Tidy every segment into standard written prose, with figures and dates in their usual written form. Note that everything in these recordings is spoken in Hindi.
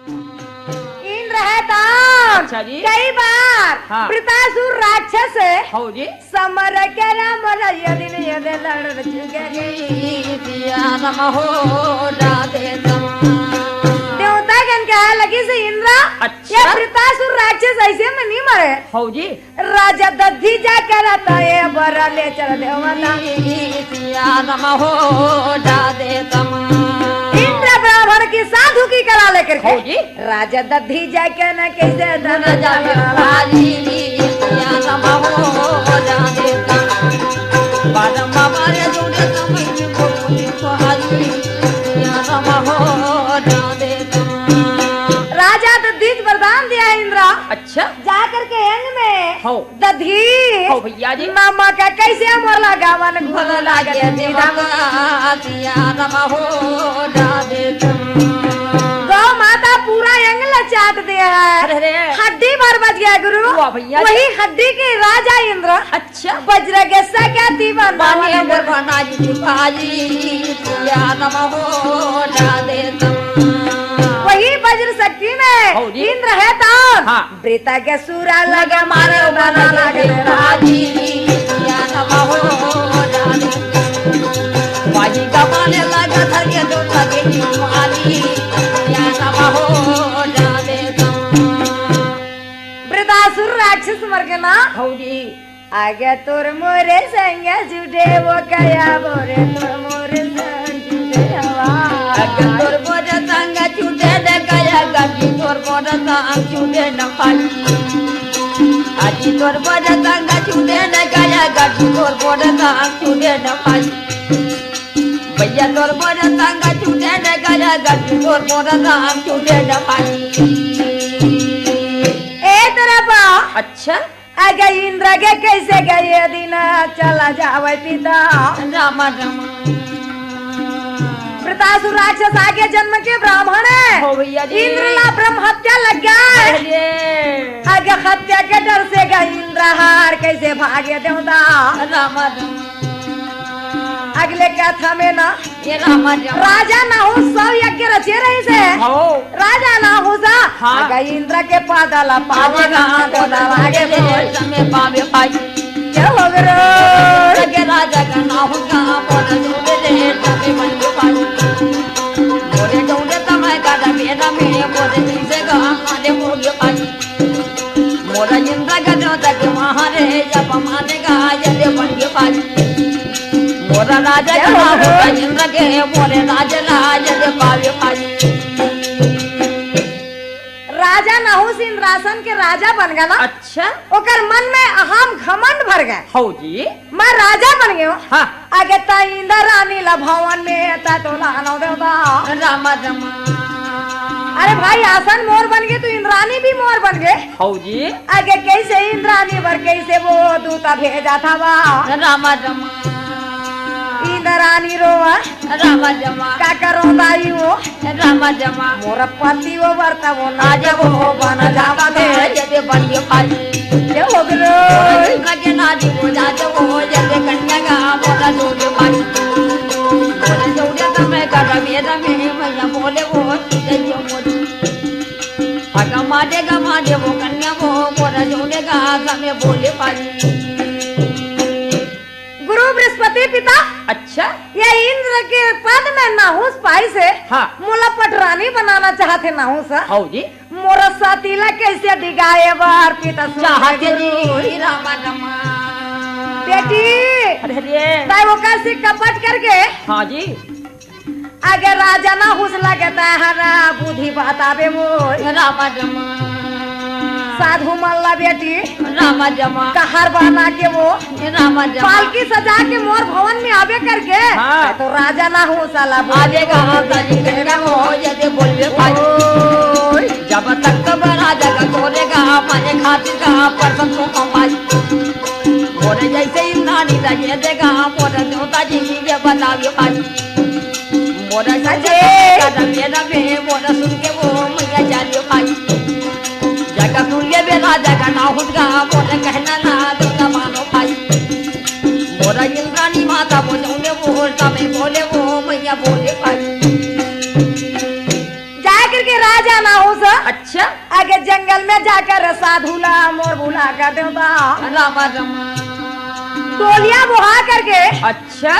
इंद्र है तो अच्छा जी। कई बार हाँ। वृतासुर राक्षस हो जी। समर के राम यदि यदि लड़ चुके देवता गण कहा लगी से इंद्र अच्छा। ये वृतासुर राक्षस ऐसे में नहीं मरे हो जी। राजा दधी जाकर आता है बरा ले चल देवता इंद्र ब्राह्मण की साधु की करा लेकर हो जी। के राजा दधी जाके न कैसे धन राजा दधीज वरदान दिया है इंद्र अच्छा। जाकर के अंग में हो। दधी हो भैया जी। मामा का कैसे मोला गावन घुन लागे गौ माता पूरा अंग लचाट दिया है अरे रे। हड्डी भर बच गया गुरु वाह भैया जी। वही हड्डी के राजा इंद्र अच्छा। वज्र के क्या दीवान वही वज्र शक्ति में हो जी। इंद्र है तो हाँ। वृता के सूरा लगा मारे बना लगे वृतासुर राक्षस मर गए ना हो जी। आगे तोर मोरे संग जुड़े वो कया बोरे तोर मोरे संग जुड़े हवा तोर बोरे संग छूटे दे गया गजी तोर बोरे संग छूटे न पाई आजी तोर बोरे संग छूटे दे गया गजी तोर बोरे संग छूटे न पाई भैया तोर बोरे संग छूटे दे गया गजी तोर बोरे संग छूटे न पाई ए तरफा अच्छा। आगे इंद्र के कैसे गए दिन चला जावे पिता राम राम वृतासुर राक्षस आगे जन्म के ब्राह्मण है हो भैया जी। इंद्र ला ब्रह्म हत्या लग गया अरे आगे हत्या के डर से गए इंद्र हार कैसे भागे देवता राम राम अगले क्या था में ना ये राम राम राजा ना हो सब यज्ञ रचे रही से हो राजा ना हो सा हाँ। आगे इंद्र के पादला पावेगा तो दवागे बोल समय पावे पाई क्या हो गया लगे राजा का नाम का बोल जोड़े ले तबे मन के पाई बोले जोड़े तमाय का मेरा में बोले जिसे का माने मोगे पाई मोरा इंद्र का जो तक महारे जब मानेगा यदि बन के पाई मोरा राजा का नाम इंद्र के बोले राजा राज दे पावे पाई राजा नहुस इंद्रासन के राजा बन गया ना अच्छा। ओकर मन में अहम घमंड भर गए हो जी। मैं राजा बन गयो हाँ। आगे ता इंद्र रानी ला भवन में ता तो लानो देवता राम राम अरे भाई आसन मोर बन गए तो इंद्रानी भी मोर बन गए हो जी। आगे कैसे इंद्रानी वर कैसे वो दूता भेजा था वा राम राम इंद्रानी रोवा राम राम का करो दाई वो राम राम मोर पति वो वर्ता वो ना आज वो बन जावा दे जदे बन के पाई ये हो गलो लगे नादी हो जाते वो जदे कन्या का बोला जोड़े पाई बोले जोड़े समय का मेरा में भैया बोले वो जइयो मोदी आगा मारे वो कन्या वो बोला जोड़े का समय बोले पाई गुरु बृहस्पति पिता अच्छा। ये इंद्र के पद में नाहुस पाई से हाँ। मोला पटरानी बनाना चाहते नाहुस हो जी। मोरा सातीला कैसे दिगाए बार पिता चाहते जी राम राम बेटी अरे रे। ताई वो कैसे कपट करके हाँ जी। आगे राजा नाहुस लगता है हरा बुद्धि बतावे वो राम राम साधु मल्ला बेटी राम राम कहर बना के वो राम राम पालकी सजा के मोर भवन में आवे करके हाँ। तो राजा नाहुस आला आजेगा तेरा हो जदे बोलवे पाई जब तक कब राजा का तोरेगा माने खातिर का परसन को कमाई मोरे जैसे इंद्रानी लगे देगा मोरे देवता जी ये बतावे पाई मोरे सजे का मेरा में मोरे सुन के वो मैया जाने पाई जगह सुन ले बे राजा का नाहुस का मोरे कहना ना तो मानो पाई मोरा इंद्रानी माता बोले बोलता मैं बोले वो मैया बोले पाई जा करके राजा राजा ना हो सा अच्छा आगे जंगल में जाकर साधुला मोर भुला कर देवता राम राम टोलियां बुहा करके अच्छा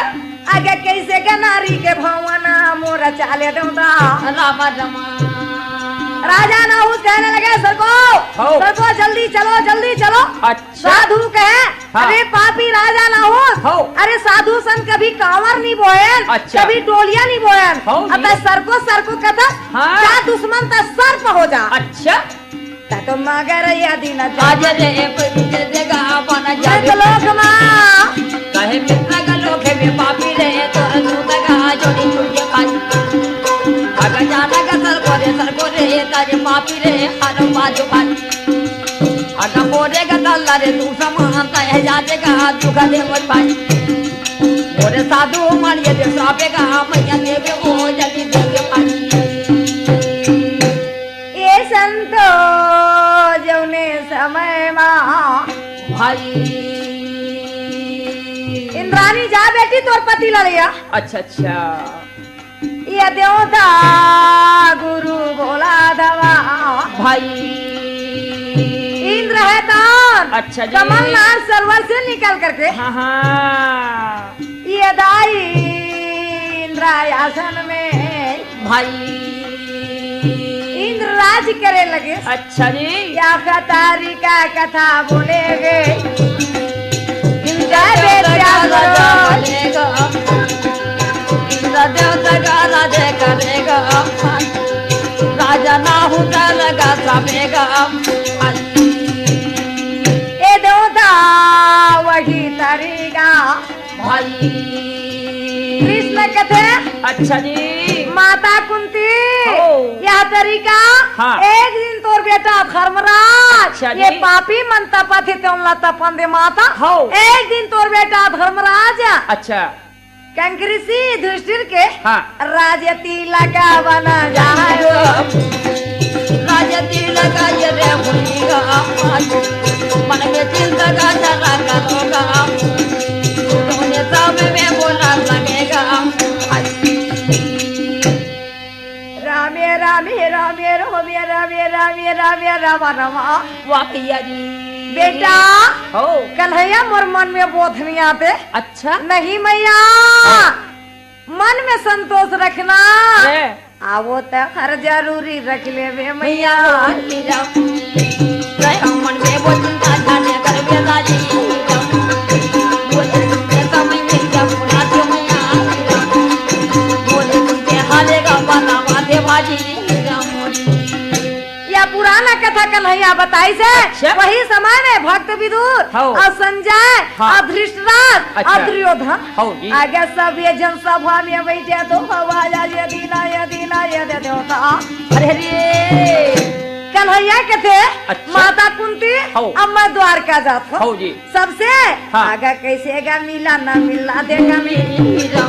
आगे कैसे के नारी के भवना मोर चाले देवता राम राम राजा नाहूस कहने लगे सरको जल्दी चलो अच्छा साधु कहे हाँ। अरे पापी राजा नाहूस अरे साधु संत कभी कांवर नहीं बोयन अच्छा। कभी टोलिया नहीं बोयन अतः सरको कथा हाँ। क्या दुश्मन ता सर्प हो जा अच्छा तो मगर यदि न आज रे देगा बना जावे लोक मां कहे मित्र का लोक है पापी रे तो दूत का जोड़ी छुड़िए खाई आगा जाना का सर को रे ताजे पापी रे हर बाजू बाजू आगा बोरे का दल्ला रे तू समानता है जाते का दुख दे मत भाई मोरे साधु मानिए दे श्रापे का मैया देवे वो जल्दी देवे पानी ये संतो जौने समय मां भाई इंद्रानी जा बेटी तोर पति लड़िया अच्छा अच्छा ये देवता गुरु बोला दवा भाई इंद्र है तान अच्छा जी कमलनाथ सरोवर से निकल करके हाँ ये दाई इंद्रासन में भाई इंद्र राज करे लगे अच्छा जी क्या खतारी का कथा बोलेगे इंद्र देवता का राजे करेगा राजा ना होता लगा सामेगा ये देवता वही तरीका भाई कृष्ण कथे अच्छा जी माता कुंती यह तरीका हाँ। एक दिन तोर बेटा धर्मराज अच्छा ये जी। पापी मन तपथि तुम तपन दे माता हो। एक दिन तोर बेटा धर्मराज अच्छा कंकरिसी युधिष्ठिर के हाँ। राजती लगा बना जाए राजती लगा ये रे भूलिगा मन में चिंता का जरा करोगा तुमने सब में बोला लगेगा रामे रामे रामे रामे रामे रामे रामे राम राम वाकया जी बेटा हो कन्हैया मोर मन में बोध नहीं आते अच्छा नहीं मैया मन में संतोष रखना आवो तो हर जरूरी रख ले वे मैया मन में वो चिंता जाने कर बेटा जी बोले समय में क्या बुला दो मैया बोले तुझे हालेगा बना माथे बाजी या पुराना कथा कन्हैया बताई से अच्छा। वही समय में भक्त विदुर हो। और संजय हाँ। और धृतराज अच्छा। और दुर्योधन हो जी। आगे सब ये जनसभा में बैठे तो आवाज यदि ना देवता अरे रे कन्हैया के थे अच्छा। माता कुंती हो। अब मैं द्वारका जाता हो जी सबसे हाँ। आगे कैसे गा मिला ना मिला देगा मेरा